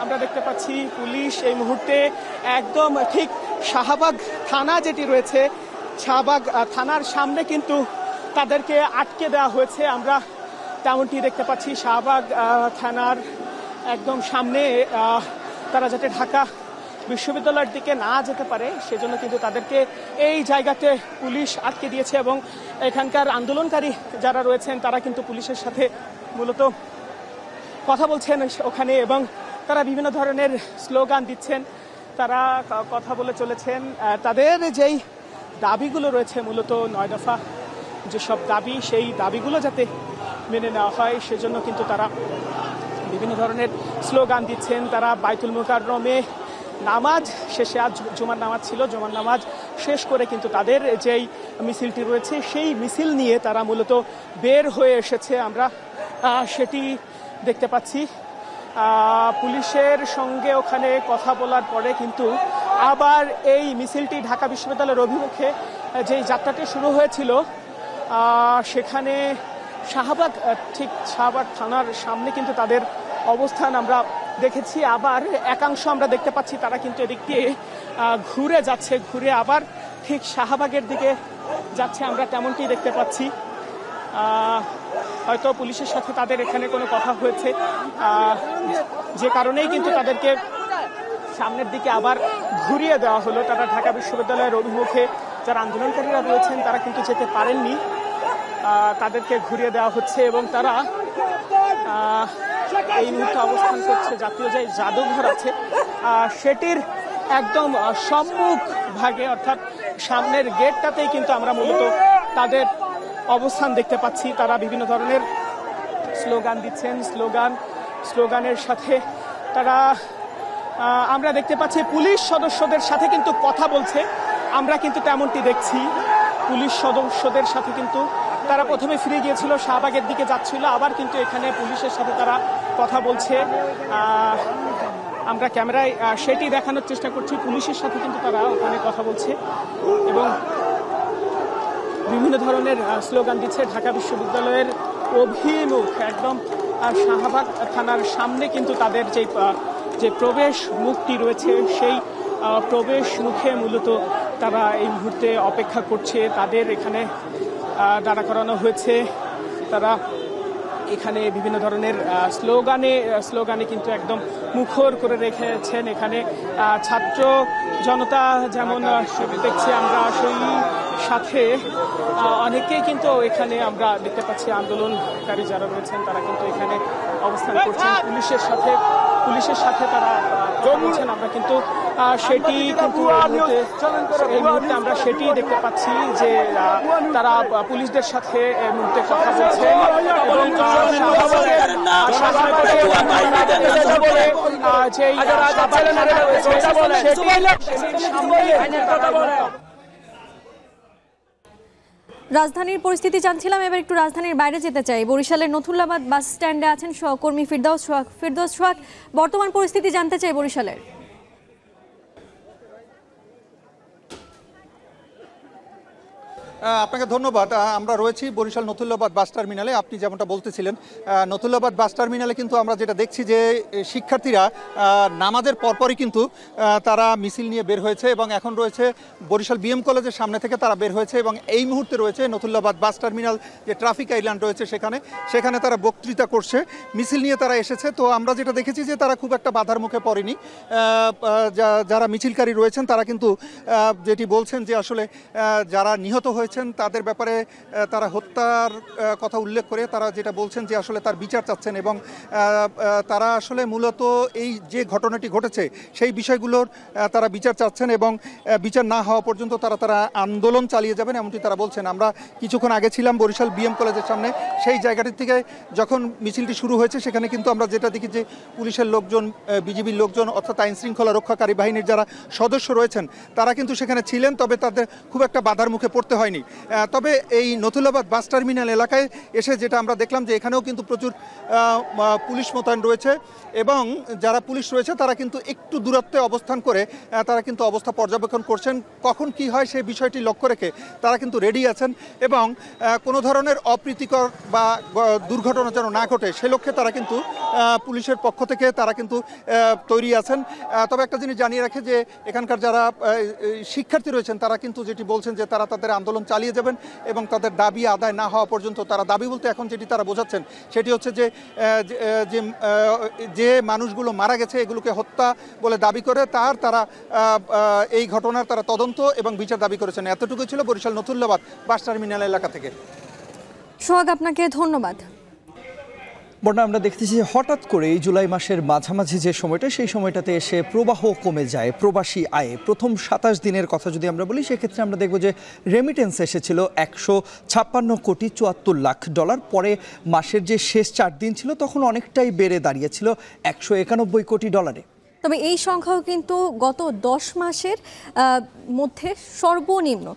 আমরা দেখতে পাচ্ছি। পুলিশ এই মুহূর্তে একদম ঠিক শাহবাগ থানা যেটি রয়েছে শাহবাগ থানার সামনে কিন্তু তাদেরকে আটকে দেওয়া হয়েছে, আমরা তেমনটি দেখতে পাচ্ছি। শাহবাগ থানার একদম সামনে তারা যাতে ঢাকা বিশ্ববিদ্যালয়ের দিকে না যেতে পারে সেজন্য কিন্তু তাদেরকে এই জায়গাতে পুলিশ আটকে দিয়েছে এবং এখানকার আন্দোলনকারী যারা রয়েছেন তারা কিন্তু পুলিশের সাথে মূলত কথা বলছেন ওখানে এবং তারা বিভিন্ন ধরনের স্লোগান দিচ্ছেন, তারা কথা বলে চলেছেন। তাদের যেই দাবিগুলো রয়েছে মূলত 9 দফা যেসব দাবি সেই দাবিগুলো যাতে মেনে নেওয়া হয় সেজন্য কিন্তু তারা বিভিন্ন ধরনের স্লোগান দিচ্ছেন। তারা বাইতুল মুকাররমে নামাজ শেষে, আজ জুমার নামাজ ছিল, জুমার নামাজ শেষ করে কিন্তু তাদের যেই মিছিলটি রয়েছে সেই মিছিল নিয়ে তারা মূলত বের হয়ে এসেছে, আমরা সেটি দেখতে পাচ্ছি। পুলিশের সঙ্গে ওখানে কথা বলার পরে কিন্তু আবার এই মিছিলটি ঢাকা বিশ্ববিদ্যালয়ের অভিমুখে যেই যাত্রাটি শুরু হয়েছিল সেখানে শাহবাগ থানার সামনে কিন্তু তাদের অবস্থান আমরা দেখেছি। আবার একাংশ আমরা দেখতে পাচ্ছি তারা কিন্তু এদিক দিয়ে ঘুরে যাচ্ছে, ঘুরে আবার ঠিক শাহবাগের দিকে যাচ্ছে, আমরা তেমনটি দেখতে পাচ্ছি। হয়তো পুলিশের সাথে তাদের এখানে কোনো কথা হয়েছে যে কারণেই কিন্তু তাদেরকে সামনের দিকে আবার ঘুরিয়ে দেওয়া হলো। তারা ঢাকা বিশ্ববিদ্যালয়ের অভিমুখে যারা আন্দোলনকারীরা রয়েছেন তারা কিন্তু যেতে পারেননি, তাদেরকে ঘুরিয়ে দেওয়া হচ্ছে এবং তারা এই মুহূর্তে অবস্থান করছে জাতীয় যে জাদুঘর আছে সেটির একদম সম্মুখ ভাগে, অর্থাৎ সামনের গেটটাতেই কিন্তু আমরা মূলত তাদের অবস্থান দেখতে পাচ্ছি। তারা বিভিন্ন ধরনের স্লোগান দিচ্ছেন, স্লোগানের সাথে তারা আমরা দেখতে পাচ্ছি পুলিশ সদস্যদের সাথে কিন্তু কথা বলছে, আমরা কিন্তু তেমনটি দেখছি। পুলিশ সদস্যদের সাথে কিন্তু তারা প্রথমে ফিরে গিয়েছিল, শাহবাগের দিকে যাচ্ছিল, আবার কিন্তু এখানে পুলিশের সাথে তারা কথা বলছে। আমরা ক্যামেরায় সেটি দেখানোর চেষ্টা করছি, পুলিশের সাথে কিন্তু তারা ওখানে কথা বলছে এবং বিভিন্ন ধরনের স্লোগান দিচ্ছে। ঢাকা বিশ্ববিদ্যালয়ের অভিমুখ একদম শাহবাগ থানার সামনে কিন্তু তাদের যে প্রবেশ মুখটি রয়েছে সেই প্রবেশ মুখে মূলত তারা এই মুহূর্তে অপেক্ষা করছে। তাদের এখানে দাঁড়া করানো হয়েছে। তারা এখানে বিভিন্ন ধরনের স্লোগানে কিন্তু একদম মুখর করে রেখেছেন। এখানে ছাত্র জনতা যেমন দেখছি আমরা, সেই সাথে অনেকেই কিন্তু এখানে আমরা দেখতে পাচ্ছি আন্দোলনকারী যারা রয়েছেন তারা কিন্তু এখানে অবস্থান করছেন পুলিশের সাথে তারা বলছেন। আমরা কিন্তু সেটি কিন্তু এই মুহূর্তে আমরা সেটি দেখতে পাচ্ছি যে তারা পুলিশদের সাথে এই মুহূর্তে কথা বলছেন এবং রাজধানীর পরিস্থিতি জানছিলাম, এবার একটু রাজধানীর বাইরে যেতে চাই। বরিশালের নথুল্লাবাদ বাস স্ট্যান্ডে আছেন সহকর্মী ফিরদৌস সোহাগ। বর্তমান পরিস্থিতি জানতে চাই বরিশালের। আপনাকে ধন্যবাদ। আমরা রয়েছি বরিশাল নথুল্লাবাদ বাস টার্মিনালে। আপনি যেমনটা বলতেছিলেন, নথুল্লাবাদ বাস টার্মিনালে কিন্তু আমরা যেটা দেখছি যে শিক্ষার্থীরা নামাজের পরপরই কিন্তু তারা মিছিল নিয়ে বের হয়েছে এবং এখন রয়েছে বরিশাল বিএম কলেজের সামনে থেকে তারা বের হয়েছে এবং এই মুহূর্তে রয়েছে নথুল্লাবাদ বাস টার্মিনাল যে ট্রাফিক আইল্যান্ড রয়েছে সেখানে তারা বক্তৃতা করছে, মিছিল নিয়ে তারা এসেছে। তো আমরা যেটা দেখেছি যে তারা খুব একটা বাধার মুখে পড়েনি। যারা মিছিলকারী রয়েছেন তারা কিন্তু যেটি বলছেন যে আসলে যারা নিহত হয়েছে তাদের ব্যাপারে তারা হত্যার কথা উল্লেখ করে তারা যেটা বলছেন যে আসলে তার বিচার চাচ্ছেন এবং তারা আসলে মূলত এই যে ঘটনাটি ঘটেছে সেই বিষয়গুলোর তারা বিচার চাচ্ছেন এবং বিচার না হওয়া পর্যন্ত তারা আন্দোলন চালিয়ে যাবেন এমনটি তারা বলছেন। আমরা কিছুক্ষণ আগে ছিলাম বরিশাল বিএম কলেজের সামনে। সেই জায়গাটির থেকে যখন মিছিলটি শুরু হয়েছে সেখানে কিন্তু আমরা যেটা দেখি যে পুলিশের লোকজন, বিজিবির লোকজন অর্থাৎ আইন শৃঙ্খলা রক্ষাকারী বাহিনীর যারা সদস্য রয়েছেন তারা কিন্তু সেখানে ছিলেন, তবে তাদের খুব একটা বাধার মুখে পড়তে হয়নি। তবে এই নথুল্লাবাদ বাস টার্মিনাল এলাকায় এসে যেটা আমরা দেখলাম যে এখানেও কিন্তু প্রচুর পুলিশ মোতায়েন রয়েছে এবং যারা পুলিশ রয়েছে তারা কিন্তু একটু দূরত্বে অবস্থান করে তারা কিন্তু অবস্থা পর্যবেক্ষণ করছেন। কখন কি হয় সেই বিষয়টি লক্ষ্য রেখে তারা কিন্তু রেডি আছেন এবং কোনো ধরনের অপ্রীতিকর বা দুর্ঘটনা যেন না ঘটে সে লক্ষ্যে তারা কিন্তু পুলিশের পক্ষ থেকে তারা কিন্তু তৈরি আছেন। তবে একটা জিনিস জানিয়ে রাখে যে এখানকার যারা শিক্ষার্থী রয়েছেন তারা কিন্তু যেটি বলছেন যে তারা তাদের আন্দোলন চালিয়ে যাবেন এবং তাদের দাবি আদায় না হওয়া পর্যন্ত তারা দাবি বলতে এখন যেটি তারা বোঝাচ্ছেন সেটি হচ্ছে যে মানুষগুলো মারা গেছে এগুলোকে হত্যা বলে দাবি করে তারা এই ঘটনার তারা তদন্ত এবং বিচার দাবি করেছেন। এতটুকু ছিল বরিশাল নথুল্লাবাদ বাস টার্মিনাল এলাকা থেকে। সোহাগ, আপনাকে ধন্যবাদ। বর্ণা, আমরা দেখতেছি যে হঠাৎ করে এই জুলাই মাসের মাঝামাঝি যে সময়টা সেই সময়টাতে এসে প্রবাহ কমে যায় প্রবাসী আয়ে। প্রথম 27 দিনের কথা যদি আমরা বলি সেক্ষেত্রে আমরা দেখব যে রেমিটেন্স এসেছিল 156 কোটি 74 লাখ ডলার। পরে মাসের যে শেষ 4 দিন ছিল তখন অনেকটাই বেড়ে দাঁড়িয়েছিল 191 কোটি ডলারে। তবে এই সংখ্যাও কিন্তু গত 10 মাসের মধ্যে সর্বনিম্ন।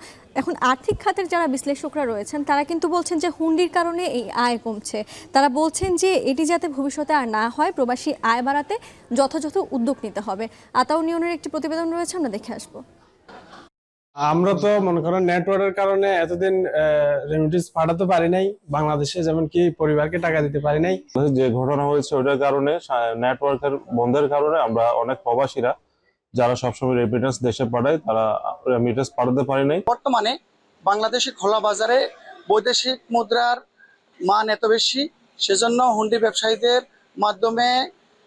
এখন আর্থিক খাতের যারা বিশ্লেষকরা রয়েছেন তারা কিন্তু বলছেন যে হুন্ডির কারণে এই আয় কমছে। তারা বলছেন যে এটি যাতে ভবিষ্যতে আর না হয় প্রবাসী আয় বাড়াতে যথাযথ উদ্যোগ নিতে হবে। আতাউর নিয়নের একটি প্রতিবেদন রয়েছে, আমরা দেখে আসবো। আমরা তো মনে করেন নেটওয়ার্কের কারণে এতদিন রেমিটেন্স পাঠাতে পারি নাই বাংলাদেশে, যেমন কি পরিবারকে টাকা দিতে পারি নাই। যে ঘটনা হয়েছে ওটার কারণে নেটওয়ার্কের বন্ধের কারণে আমরা অনেক প্রবাসীরা যারা সবসময় রেমিটেন্স দেশে পাঠায় তারা রেমিটেন্স পাঠাতে পারে নাই। বর্তমানে বাংলাদেশে খোলা বাজারে বৈদেশিক মুদ্রার মান এত বেশি, সেজন্য হুন্ডি ব্যবসায়ীদের মাধ্যমে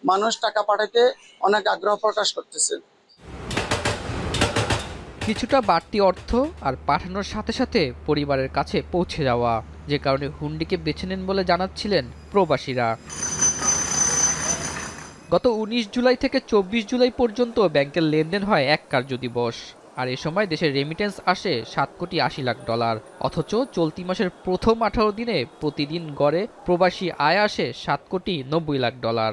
মানুষ টাকা পাঠাতে অনেক আগ্রহ প্রকাশ করতেছে। কিছুটা বাড়তি অর্থ আর পাঠানোর সাথে সাথে পরিবারের কাছে পৌঁছে যাওয়া, যে কারণে হুন্ডিকে বেছে নেন বলে জানাচ্ছিলেন প্রবাসীরা। গত 19 জুলাই থেকে 24 জুলাই পর্যন্ত ব্যাংকের লেনদেন হয় 1 কার্য দিবস, আর এ সময় দেশের রেমিটেন্স আসে 7 কোটি 80 লাখ ডলার। অথচ চলতি মাসের প্রথম 18 দিনে প্রতিদিন গড়ে প্রবাসী আয় আসে 7 কোটি 90 লাখ ডলার।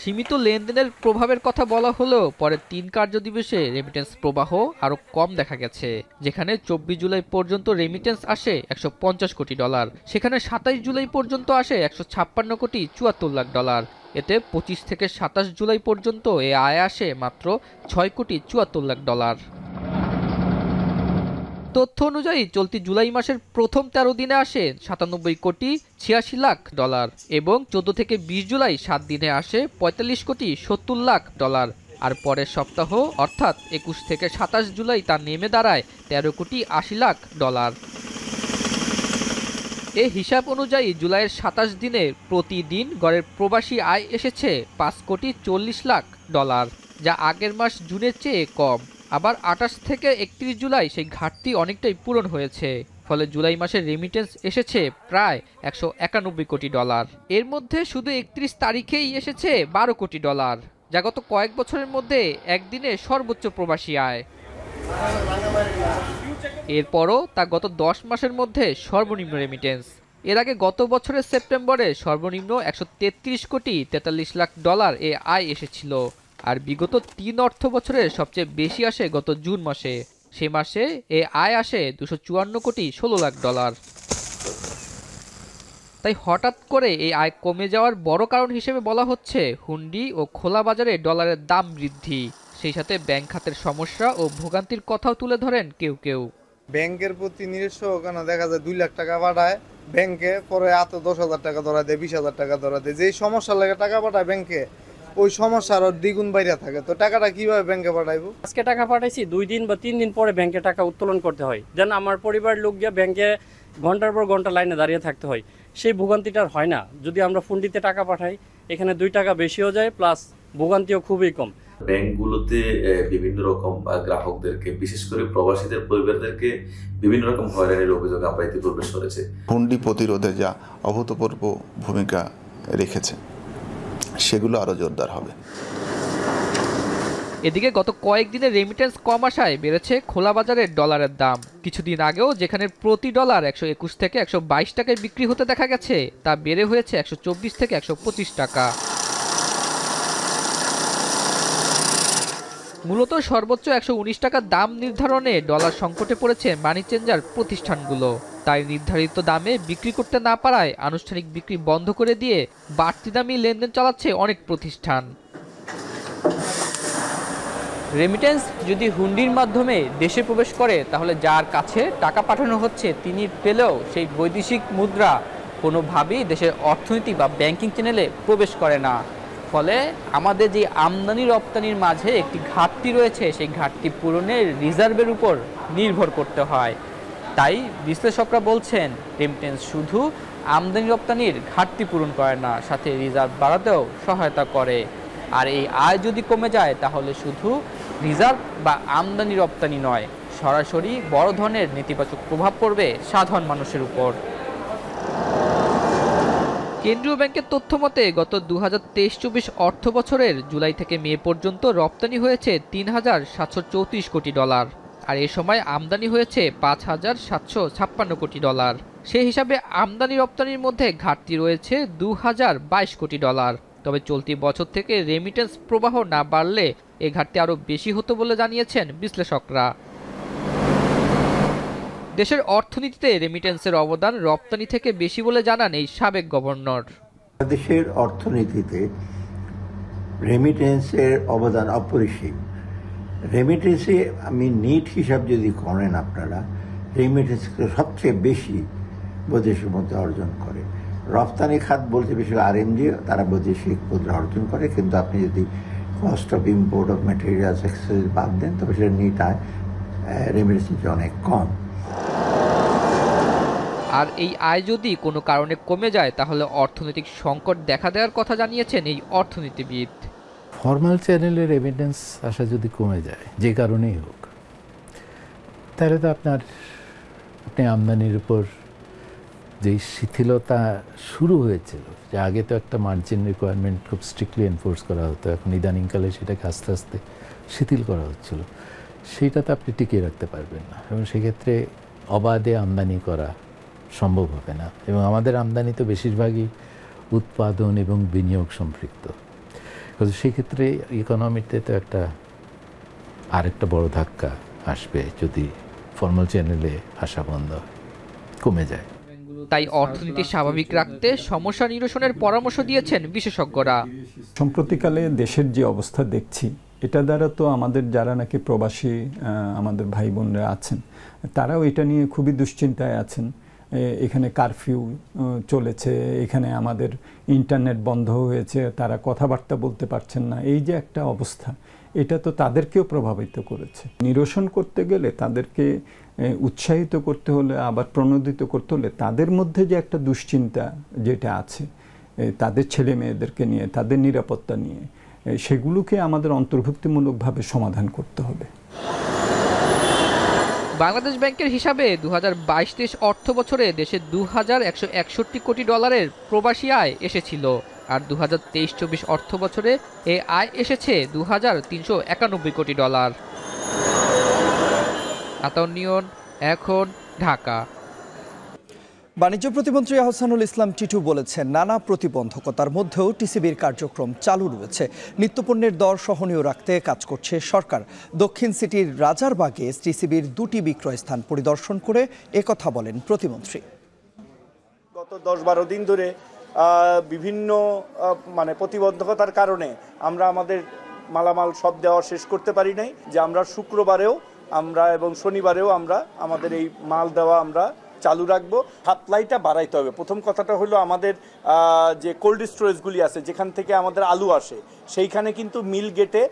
সীমিত লেনদেনের প্রভাবের কথা বলা হলেও পরের 3 কার্য দিবসে রেমিটেন্স প্রবাহ আরও কম দেখা গেছে, যেখানে 24 জুলাই পর্যন্ত রেমিটেন্স আসে 150 কোটি ডলার, সেখানে 27 জুলাই পর্যন্ত আসে 156 কোটি 74 লাখ ডলার। এতে 25 থেকে 27 জুলাই পর্যন্ত এ আয় আসে মাত্র 6 কোটি 74 লাখ ডলার। তথ্য অনুযায়ী চলতি জুলাই মাসের প্রথম 13 দিনে আসে 97 কোটি 86 লাখ ডলার এবং 14 থেকে 20 জুলাই 7 দিনে আসে 45 কোটি 70 লাখ ডলার। আর পরের সপ্তাহ অর্থাৎ 21 থেকে 27 জুলাই তা নেমে দাঁড়ায় 13 কোটি 80 লাখ ডলার। এই হিসাব অনুযায়ী জুলাইয়ের 27 দিনে প্রতিদিন গড়ের প্রবাসী আয় এসেছে 5 কোটি 40 লাখ ডলার, যা আগের মাস জুনের চেয়ে কম। আবার 28 থেকে 31 জুলাই সেই ঘাটতি অনেকটাই পূরণ হয়েছে। ফলে জুলাই মাসের রেমিটেন্স এসেছে প্রায় 191 কোটি ডলার। এর মধ্যে শুধু 31 তারিখেই এসেছে 12 কোটি ডলার, যা গত কয়েক বছরের মধ্যে একদিনে সর্বোচ্চ প্রবাসী আয়। এরপরও তা গত 10 মাসের মধ্যে সর্বনিম্ন রেমিটেন্স। এর আগে গত বছরের সেপ্টেম্বরে সর্বনিম্ন 133 কোটি 43 লাখ ডলার এ আয় এসেছিল। আর বিগত 3 অর্থ বছরের সবচেয়ে বেশি আসে গত জুন মাসে। সে মাসে এ আয় আসে 254 কোটি 16 লাখ ডলার। তাই হঠাৎ করে এই আয় কমে যাওয়ার বড় কারণ হিসেবে বলা হচ্ছে হুন্ডি ও খোলা বাজারে ডলারের দাম বৃদ্ধি। সেই সাথে ব্যাংক খাতের সমস্যা ও ভোগান্তির কথাও তুলে ধরেন কেউ কেউ। ব্যাংকের প্রতি নিজস্ব কেন দেখা যায় 2 লাখ টাকা পাঠায় ব্যাংকে, পরে এত 10,000 টাকা ধরা দেয়, 20,000 টাকা ধরা দেয়। যেই সমস্যা লাগে টাকা পাঠায় ব্যাংকে, ওই সমস্যা আরো দ্বিগুণ বাইরে থাকে। তো টাকাটা কিভাবে ব্যাংকে পাঠাইবো? আজকে টাকা পাঠাইছি, 2 দিন বা 3 দিন পরে ব্যাংকে টাকা উত্তোলন করতে হয়। যেন আমার পরিবারের লোক গিয়ে ব্যাংকে ঘন্টার পর ঘন্টা লাইনে দাঁড়িয়ে থাকতে হয়। সেই ভোগান্তিটা হয় না যদি আমরা ফুন্ডিতে টাকা পাঠাই। এখানে 2 টাকা বেশিও যায়, প্লাস ভোগান্তিও খুবই কম। ব্যাংকগুলোতে বিভিন্ন রকম গ্রাহকদেরকে, বিশেষ করে প্রবাসীদের পরিবারদেরকে বিভিন্ন রকম হয়রানির অভিযোগ আমরা ইতিপূর্বে শুনেছি। হুন্ডি প্রতিরোধে যা অভূতপূর্ব ভূমিকা রেখেছে সেগুলো আরো জোরদার হবে। এদিকে গত কয়েকদিনে রেমিটেন্স কম আসায় বেড়েছে খোলা বাজারের ডলারের দাম। কিছুদিন আগেও যেখানে প্রতি ডলার 121 থেকে 122 টাকায় বিক্রি হতে দেখা গেছে, তা বেড়ে হয়েছে 124 থেকে 125 টাকা। মূলত সর্বোচ্চ 119 টাকা দাম নির্ধারণে ডলার সংকটে পড়েছে মানি চেঞ্জার প্রতিষ্ঠানগুলো। তাই নির্ধারিত দামে বিক্রি করতে না পারায় আনুষ্ঠানিক বিক্রি বন্ধ করে দিয়ে বাড়তি দামি লেনদেন চালাচ্ছে অনেক প্রতিষ্ঠান। রেমিটেন্স যদি হুন্ডির মাধ্যমে দেশে প্রবেশ করে, তাহলে যার কাছে টাকা পাঠানো হচ্ছে তিনি পেলেও সেই বৈদেশিক মুদ্রা কোনোভাবেই দেশের অর্থনীতি বা ব্যাংকিং চ্যানেলে প্রবেশ করে না। ফলে আমাদের যে আমদানি রপ্তানির মাঝে একটি ঘাটতি রয়েছে, সেই ঘাটতি পূরণের রিজার্ভের উপর নির্ভর করতে হয়। তাই বিশ্লেষকরা বলছেন রেমিটেন্স শুধু আমদানি রপ্তানির ঘাটতি পূরণ করে না, সাথে রিজার্ভ বাড়াতেও সহায়তা করে। আর এই আয় যদি কমে যায়, তাহলে শুধু রিজার্ভ বা আমদানি রপ্তানি নয়, সরাসরি বড় ধরনের নেতিবাচক প্রভাব পড়বে সাধারণ মানুষের উপর। কেন্দ্রীয় ব্যাংকের তথ্য মতে গত 2023-24 অর্থ বছরের জুলাই থেকে মে পর্যন্ত রপ্তানি হয়েছে 3,734 কোটি ডলার, আর এ সময় আমদানি হয়েছে 5,756 কোটি ডলার। সেই হিসাবে আমদানি রপ্তানির মধ্যে ঘাটতি রয়েছে 2,022 কোটি ডলার। তবে চলতি বছর থেকে রেমিটেন্স প্রবাহ না বাড়লে এ ঘাটতি আরও বেশি হতো বলে জানিয়েছেন বিশ্লেষকরা। দেশের অর্থনীতিতে রেমিটেন্সের অবদান রপ্তানি থেকে বেশি বলে জানান এই সাবেক গভর্নর। দেশের অর্থনীতিতে রেমিটেন্সের অবদান অপরিসীম। রেমিটেন্সে আমি নিট হিসাব যদি করেন আপনারা, রেমিটেন্স সবচেয়ে বেশি বৈদেশিক মুদ্রা অর্জন করে। রপ্তানি খাত বলতে বেশি আরএমজি, তারা বৈদেশিক মুদ্রা অর্জন করে। কিন্তু আপনি যদি cost of import of materials excess বাদ দেন, তবে সেটা নিট আয় রেমিটেন্স অনেক কম। আর এই আয় যদি কোনো কারণে কমে যায়, তাহলে অর্থনৈতিক সংকট দেখা দেওয়ার কথা জানিয়েছেন এই অর্থনীতিবিদ। ফর্মাল চ্যানেলে রেমিটেন্স আসা যদি কমে যায়, যে কারণেই হোক, তাহলে তো আপনি আমদানির উপর যেই শিথিলতা শুরু হয়েছিল, যে আগে তো একটা মার্জিন রিকোয়ারমেন্ট খুব স্ট্রিক্টলি এনফোর্স করা হতো, এখন ইদানিংকালে সেটাকে আস্তে আস্তে শিথিল করা হচ্ছিল, সেইটা তো আপনি টিকিয়ে রাখতে পারবেন না, এবং সেক্ষেত্রে অবাধে আমদানি করা সম্ভব হবে না। এবং আমাদের আমদানি তো বেশিরভাগই উৎপাদন এবং বিনিয়োগ সম্পৃক্ত। সেক্ষেত্রে ইকোনমিতে তো আরেকটা বড় ধাক্কা আসবে যদি ফর্মাল চ্যানেলে আসা বন্ধ কমে যায়। তাই অর্থনীতি স্বাভাবিক রাখতে সমস্যা নিরসনের পরামর্শ দিয়েছেন বিশেষজ্ঞরা। সম্প্রতিকালে দেশের যে অবস্থা দেখছি, এটা দ্বারা তো আমাদের যারা নাকি প্রবাসী আমাদের ভাই বোনরা আছেন তারাও এটা নিয়ে খুবই দুশ্চিন্তায় আছেন। এখানে কারফিউ চলেছে, এখানে আমাদের ইন্টারনেট বন্ধ হয়েছে, তারা কথাবার্তা বলতে পারছেন না, এই যে একটা অবস্থা, এটা তো তাদেরকেও প্রভাবিত করেছে। নিরসন করতে গেলে তাদেরকে উৎসাহিত করতে হলে, আবার প্রণোদিত করতে হলে তাদের মধ্যে যে একটা দুশ্চিন্তা যেটা আছে তাদের ছেলে মেয়েদেরকে নিয়ে, তাদের নিরাপত্তা নিয়ে, সেগুলোকে আমাদের অন্তর্ভুক্তিমূলকভাবে সমাধান করতে হবে। বাংলাদেশ ব্যাংকের হিসাবে 2022-23 অর্থ বছরে দেশে $2,161 কোটি প্রবাসী আয় এসেছিল, আর 2023-24 অর্থ বছরে এই আয় এসেছে $2,391 কোটি। আতাউর নিয়ন, এখন, ঢাকা। বাণিজ্য প্রতিমন্ত্রী আহসানুল ইসলাম টিটু বলেছেন, নানা প্রতিবন্ধকতার মধ্যেও টিসিবির কার্যক্রম চালু রয়েছে। নিত্যপণ্যের দর সহনীয় রাখতে কাজ করছে সরকার। দক্ষিণ সিটির রাজারবাগে টিসিবির 2টি বিক্রয় স্থান পরিদর্শন করে একথা বলেন প্রতিমন্ত্রী। গত 10-12 দিন ধরে বিভিন্ন প্রতিবন্ধকতার কারণে আমরা আমাদের মালামাল সব দেওয়া শেষ করতে পারি নাই, যে আমরা শুক্রবারেও আমরা এবং শনিবারেও আমরা আমাদের এই মাল দেওয়া আমরা চালু রাখবো। সাপ্লাইটা বাড়াইতে হবে। প্রথম কথাটা হলো আমাদের যে কোল্ড স্টোরেজগুলি আছে যেখান থেকে আমাদের আলু আসে, সেইখানে কিন্তু মিল গেটে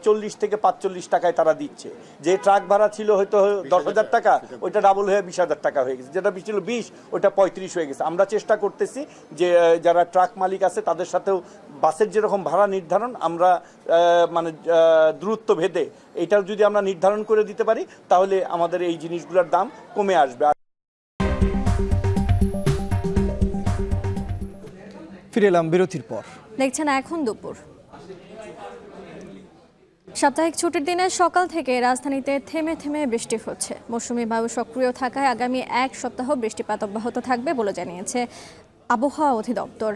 40 থেকে 45 টাকায় তারা দিচ্ছে। যে ট্রাক ভাড়া ছিল হয়তো 10,000 টাকা, ওইটা ডাবল হয়ে 20,000 টাকা হয়ে গেছে। যেটা ছিল 20, ওইটা 35 হয়ে গেছে। আমরা চেষ্টা করতেছি যে যারা ট্রাক মালিক আছে তাদের সাথেও বাসের যেরকম ভাড়া নির্ধারণ আমরা দূরত্ব ভেদে এটাও যদি আমরা নির্ধারণ করে দিতে পারি তাহলে আমাদের এই জিনিসগুলোর দাম কমে আসবে। ফিরে এলাম বিরতির পর। দেখছেন এখন দুপুর। সাপ্তাহিক ছুটির দিনে সকাল থেকে রাজধানীতে থেমে থেমে বৃষ্টি হচ্ছে। মৌসুমী বায়ু সক্রিয় থাকায় আগামী 1 সপ্তাহ বৃষ্টিপাত অব্যাহত থাকবে বলে জানিয়েছে আবহাওয়া অধিদপ্তর।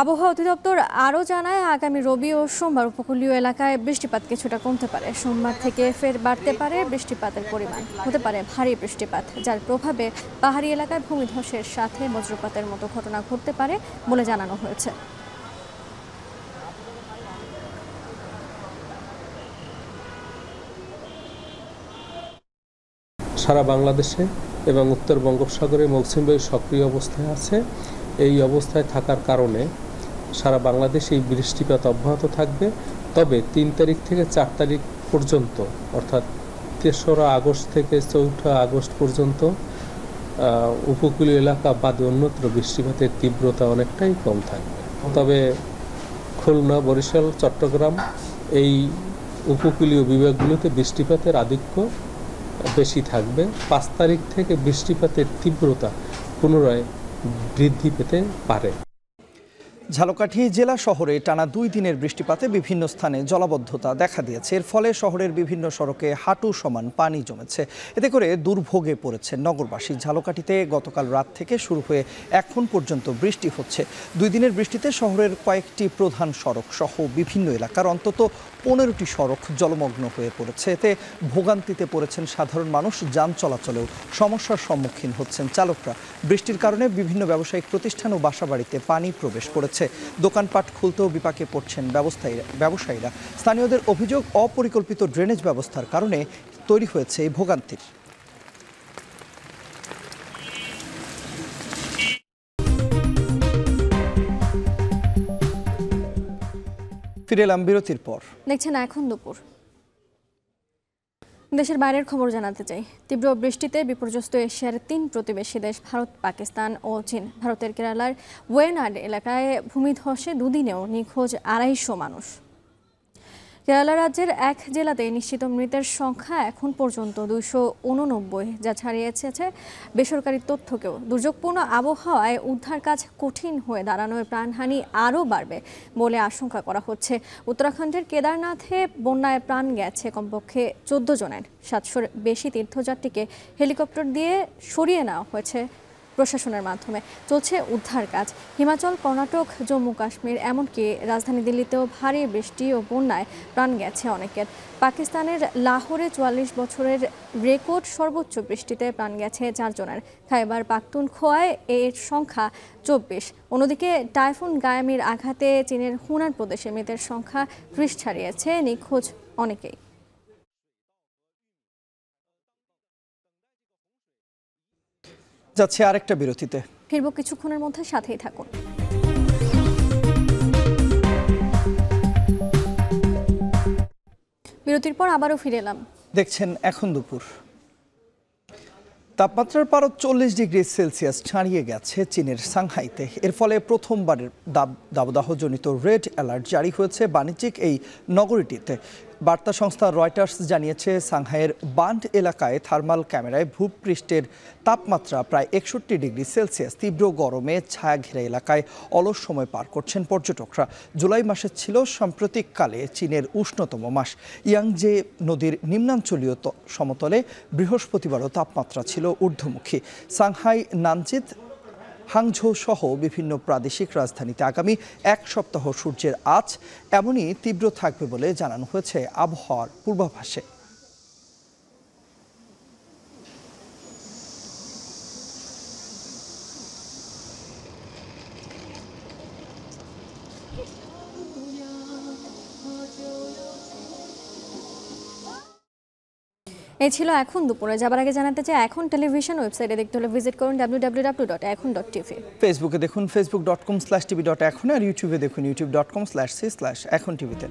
আবহাওয়া অধিদপ্তর আরও জানায়, আগামী রবি ও সোমবার উপকূলীয় এলাকায় বৃষ্টিপাত কিছুটা কমতে পারে। সোমবার থেকে ফের বাড়তে পারে বৃষ্টিপাতের পরিমাণ, হতে পারে ভারী বৃষ্টিপাত, যার প্রভাবে পাহাড়ি এলাকায় ভূমিধসের সাথে বজ্রপাতের মতো ঘটনা ঘটতে পারে বলে জানানো হয়েছে। সারা বাংলাদেশে এবং উত্তর বঙ্গোপসাগরে মৌসুমী বায়ু সক্রিয় অবস্থায় আছে। এই অবস্থায় থাকার কারণে সারা বাংলাদেশে এই বৃষ্টিপাত অব্যাহত থাকবে। তবে 3 তারিখ থেকে 4 তারিখ পর্যন্ত, অর্থাৎ 3রা আগস্ট থেকে 4ঠা আগস্ট পর্যন্ত উপকূলীয় এলাকা বাদে অন্যত্র বৃষ্টিপাতের তীব্রতা অনেকটাই কম থাকবে। তবে খুলনা, বরিশাল, চট্টগ্রাম এই উপকূলীয় বিভাগগুলোতে বৃষ্টিপাতের আধিক্য বেশি থাকবে। 5 তারিখ থেকে বৃষ্টিপাতের তীব্রতা পুনরায় বৃদ্ধি পেতে পারে। ঝালকাঠি জেলা শহরে টানা 2 দিনের বৃষ্টিপাতে বিভিন্ন স্থানে জলাবদ্ধতা দেখা দিয়েছে। এর ফলে শহরের বিভিন্ন সড়কে হাঁটু সমান পানি জমেছে। এতে করে দুর্ভোগে পড়েছে নগরবাসী। ঝালকাঠিতে গতকাল রাত থেকে শুরু হয়ে এখন পর্যন্ত বৃষ্টি হচ্ছে। 2 দিনের বৃষ্টিতে শহরের কয়েকটি প্রধান সড়ক সহ বিভিন্ন এলাকার অন্তত 15টি সড়ক জলমগ্ন হয়ে পড়েছে। এতে ভোগান্তিতে পড়েছেন সাধারণ মানুষ। যান চলাচলেও সমস্যার সম্মুখীন হচ্ছেন চালকরা। বৃষ্টির কারণে বিভিন্ন ব্যবসায়িক প্রতিষ্ঠান ও বাসাবাড়িতে পানি প্রবেশ করেছে। দোকানপাট খুলতেও বিপাকে পড়ছেন ব্যবসায়ীরা। স্থানীয়দের অভিযোগ, অপরিকল্পিত ড্রেনেজ ব্যবস্থার কারণে তৈরি হয়েছে এই ভোগান্তির। ফিরে এলাম বিরতির পর। দেখছেন এখন দুপুর। দেশের বাইরের খবর জানাতে চাই। তীব্র বৃষ্টিতে বিপর্যস্ত এশিয়ার 3 প্রতিবেশী দেশ ভারত, পাকিস্তান ও চীন। ভারতের কেরালার ওয়েনাড এলাকায় ভূমিধসে 2 দিনেও নিখোঁজ 250 মানুষ। কেরালা রাজ্যের 1 জেলাতে নিশ্চিত মৃতের সংখ্যা এখন পর্যন্ত 289, যা ছাড়িয়েছে বেসরকারি তথ্যকেও। দুর্যোগপূর্ণ আবহাওয়ায় উদ্ধার কাজ কঠিন হয়ে দাঁড়ানোয় প্রাণহানি আরও বাড়বে বলে আশঙ্কা করা হচ্ছে। উত্তরাখণ্ডের কেদারনাথে বন্যায় প্রাণ গেছে কমপক্ষে 14 জনের। 700-র বেশি তীর্থযাত্রীকে হেলিকপ্টার দিয়ে সরিয়ে নেওয়া হয়েছে প্রশাসনের মাধ্যমে। চলছে উদ্ধার কাজ। হিমাচল, কর্ণাটক, জম্মু কাশ্মীর এমনকি রাজধানী দিল্লিতেও ভারী বৃষ্টি ও বন্যায় প্রাণ গেছে অনেকের। পাকিস্তানের লাহোরে 44 বছরের রেকর্ড সর্বোচ্চ বৃষ্টিতে প্রাণ গেছে 4 জনের। খাইবার পাখতুনখোয়ায় এর সংখ্যা 24। অন্যদিকে টাইফুন গায়ামির আঘাতে চীনের হুনান প্রদেশে মৃতের সংখ্যা 30 ছাড়িয়েছে। নিখোঁজ অনেকেই। যাচ্ছে আরেকটা বিরতিতে, ফিরব কিছুক্ষণের মধ্যে, সাথেই থাকুন। বিরতির পর আবারও ফিরে এলাম। দেখছেন এখন দুপুর। তাপমাত্রার পারদ 40 ডিগ্রি সেলসিয়াস ছাড়িয়ে গেছে চীনের সাংহাইতে। এর ফলে প্রথমবারের দাবদাহজনিত রেড অ্যালার্ট জারি হয়েছে বাণিজ্যিক এই নগরীটিতে। বার্তা সংস্থা রয়টার্স জানিয়েছে, সাংহাইয়ের বান্ড এলাকায় থার্মাল ক্যামেরায় ভূপৃষ্ঠের তাপমাত্রা প্রায় 61 ডিগ্রি সেলসিয়াস। তীব্র গরমে ছায়া ঘেরা এলাকায় অলস সময় পার করছেন পর্যটকরা। জুলাই মাসে ছিল সাম্প্রতিককালে চীনের উষ্ণতম মাস। ইয়াংজে নদীর নিম্নাঞ্চলীয় সমতলে বৃহস্পতিবারও তাপমাত্রা ছিল ঊর্ধ্বমুখী। সাংহাই, নানজিত, হাংঝৌ সহ বিভিন্ন প্রাদেশিক রাজধানীতে আগামী 1 সপ্তাহ সূর্যের আঁচ এমনই তীব্র থাকবে বলে জানানো হয়েছে আবহাওয়ার পূর্বাভাসে। এই ছিল এখন দুপুরে। যাবার আগে জানাতে চাই, এখন টেলিভিশন ওয়েবসাইটে দেখতে হলে ভিজিট করুন www.ekhon.tv। ফেসবুকে দেখুন facebook.com/tv.ekhon, আর ইউটিউবে দেখুন youtube.com/c/ekhon tv তে।